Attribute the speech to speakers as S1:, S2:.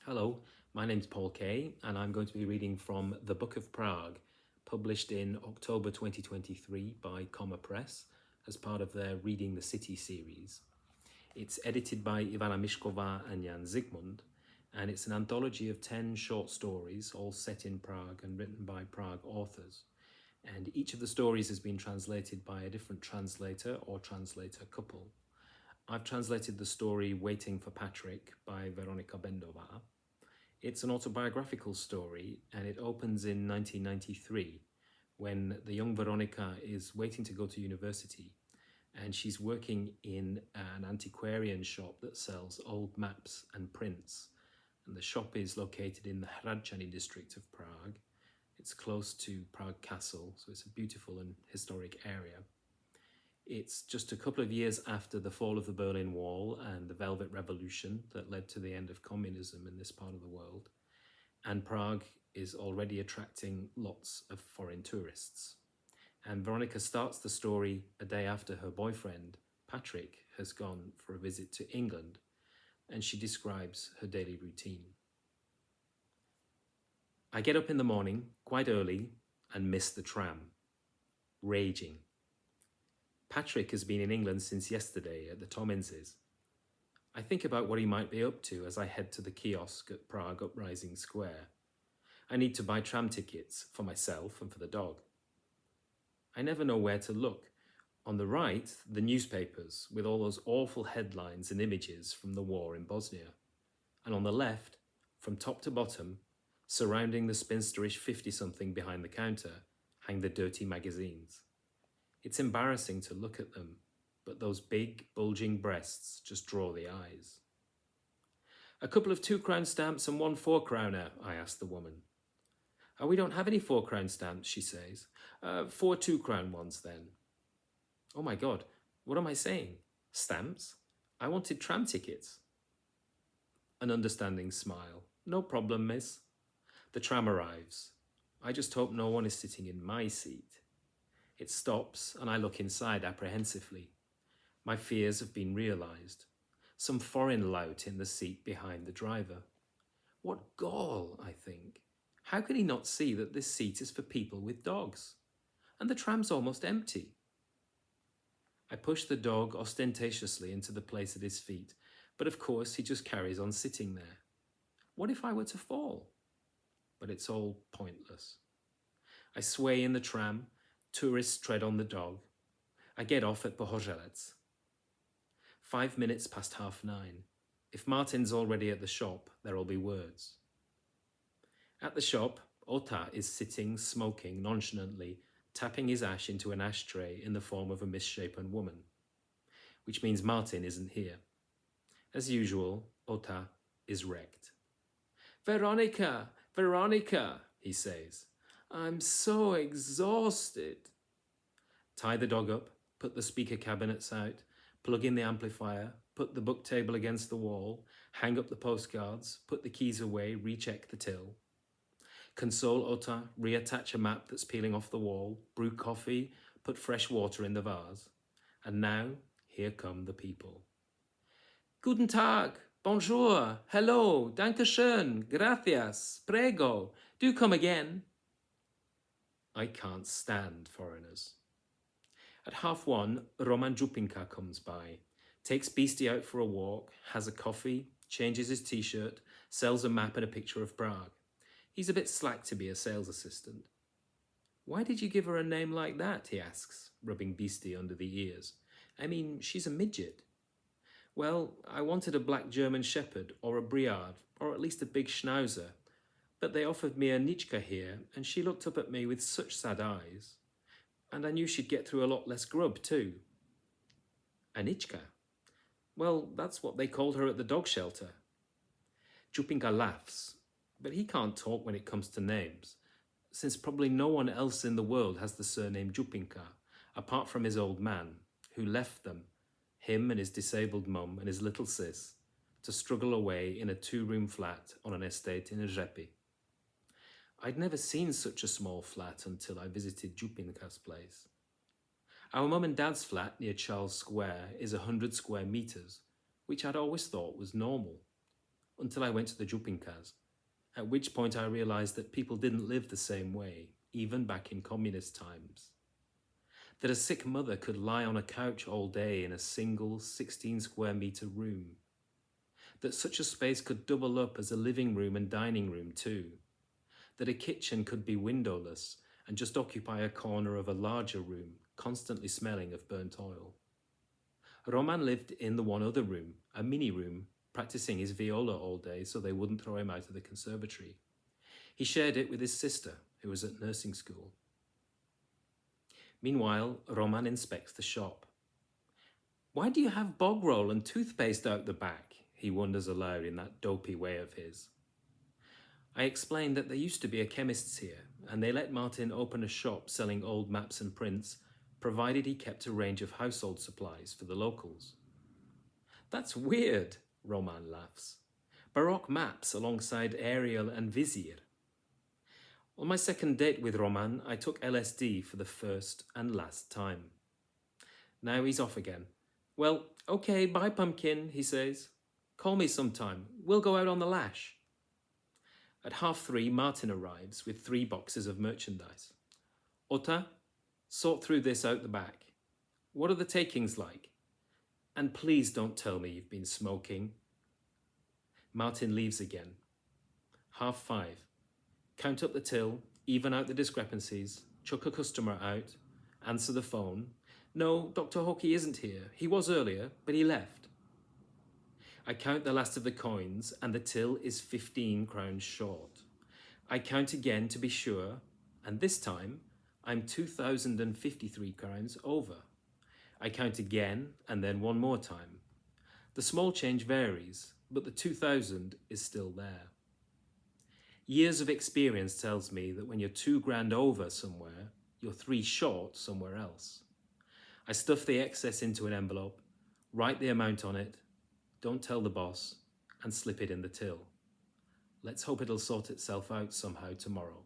S1: Hello, my name's Paul Kaye, and I'm going to be reading from The Book of Prague, published in October 2023 by Comma Press as part of their Reading the City series. It's edited by Ivana Myšková and Zikmund, and it's an anthology of 10 short stories, all set in Prague and written by Prague authors. And each of the stories has been translated by a different translator or translator couple. I've translated the story Waiting for Patrick by Veronika Bendová. It's an autobiographical story, and it opens in 1993 when the young Veronika is waiting to go to university, and she's working in an antiquarian shop that sells old maps and prints. And the shop is located in the Hradčany district of Prague. It's close to Prague Castle, so it's a beautiful and historic area. It's just a couple of years after the fall of the Berlin Wall and the Velvet Revolution that led to the end of communism in this part of the world. And Prague is already attracting lots of foreign tourists. And Veronika starts the story a day after her boyfriend, Patrick, has gone for a visit to England, and she describes her daily routine. I get up in the morning, quite early, and miss the tram. Raging. Patrick has been in England since yesterday at the Tomminses. I think about what he might be up to as I head to the kiosk at Prague Uprising Square. I need to buy tram tickets for myself and for the dog. I never know where to look. On the right, the newspapers with all those awful headlines and images from the war in Bosnia. And on the left, from top to bottom, surrounding the spinsterish 50-something behind the counter, hang the dirty magazines. It's embarrassing to look at them, but those big, bulging breasts just draw the eyes. A couple of 2-crown stamps and 1 4-crowner, I ask the woman. Oh, we don't have any 4-crown stamps, she says. 4 2-crown ones, then. Oh my God, what am I saying? Stamps? I wanted tram tickets. An understanding smile. No problem, miss. The tram arrives. I just hope no one is sitting in my seat. It stops, and I look inside apprehensively. My fears have been realised. Some foreign lout in the seat behind the driver. What gall, I think. How can he not see that this seat is for people with dogs? And the tram's almost empty. I push the dog ostentatiously into the place at his feet, but of course he just carries on sitting there. What if I were to fall? But it's all pointless. I sway in the tram. Tourists tread on the dog. I get off at Bohořelec. 5 minutes past 9:30. If Martin's already at the shop, there'll be words. At the shop, Ota is sitting, smoking nonchalantly, tapping his ash into an ashtray in the form of a misshapen woman, which means Martin isn't here. As usual, Ota is wrecked. Veronika, Veronika, he says. I'm so exhausted. Tie the dog up, put the speaker cabinets out, plug in the amplifier, put the book table against the wall, hang up the postcards, put the keys away, recheck the till. Console Ota, reattach a map that's peeling off the wall, brew coffee, put fresh water in the vase. And now, here come the people. Guten Tag, bonjour, hello, danke schön, gracias, prego, do come again. I can't stand foreigners. At 1:30, Roman Jupinka comes by, takes Beastie out for a walk, has a coffee, changes his t-shirt, sells a map and a picture of Prague. He's a bit slack to be a sales assistant. Why did you give her a name like that, he asks, rubbing Beastie under the ears. I mean, she's a midget. Well, I wanted a black German shepherd or a briard, or at least a big schnauzer. But they offered me a Nitschka here, and she looked up at me with such sad eyes. And I knew she'd get through a lot less grub, too. A Nitschka? Well, that's what they called her at the dog shelter. Jupinka laughs, but he can't talk when it comes to names, since probably no one else in the world has the surname Jupinka, apart from his old man, who left them, him and his disabled mum and his little sis, to struggle away in a 2-room flat on an estate in Řepy. I'd never seen such a small flat until I visited Jupinka's place. Our mum and dad's flat near Charles Square is 100 square metres, which I'd always thought was normal. until I went to the Jupinkas, at which point I realized that people didn't live the same way, even back in communist times. That a sick mother could lie on a couch all day in a single 16 square meter room. That such a space could double up as a living room and dining room too. That a kitchen could be windowless and just occupy a corner of a larger room, constantly smelling of burnt oil. Roman lived in the one other room, a mini room, practicing his viola all day so they wouldn't throw him out of the conservatory. He shared it with his sister, who was at nursing school. Meanwhile, Roman inspects the shop. "Why do you have bog roll and toothpaste out the back?" he wonders aloud in that dopey way of his. I explained that there used to be a chemist's here, and they let Martin open a shop selling old maps and prints, provided he kept a range of household supplies for the locals. "That's weird," Roman laughs. "Baroque maps alongside aerial and vizier." On my second date with Roman, I took LSD for the first and last time. Now he's off again. "Well, okay, bye pumpkin," he says. "Call me sometime. We'll go out on the lash." At 3:30, Martin arrives with 3 boxes of merchandise. "Ota, sort through this out the back. What are the takings like? And please don't tell me you've been smoking." Martin leaves again. 5:30. Count up the till, even out the discrepancies, chuck a customer out, answer the phone. "No, Dr. Hockey isn't here. He was earlier, but he left." I count the last of the coins, and the till is 15 crowns short. I count again to be sure, and this time I'm 2,053 crowns over. I count again, and then one more time. The small change varies, but the 2,000 is still there. Years of experience tells me that when you're 2 grand over somewhere, you're 3 short somewhere else. I stuff the excess into an envelope, write the amount on it, don't tell the boss, and slip it in the till. Let's hope it'll sort itself out somehow tomorrow.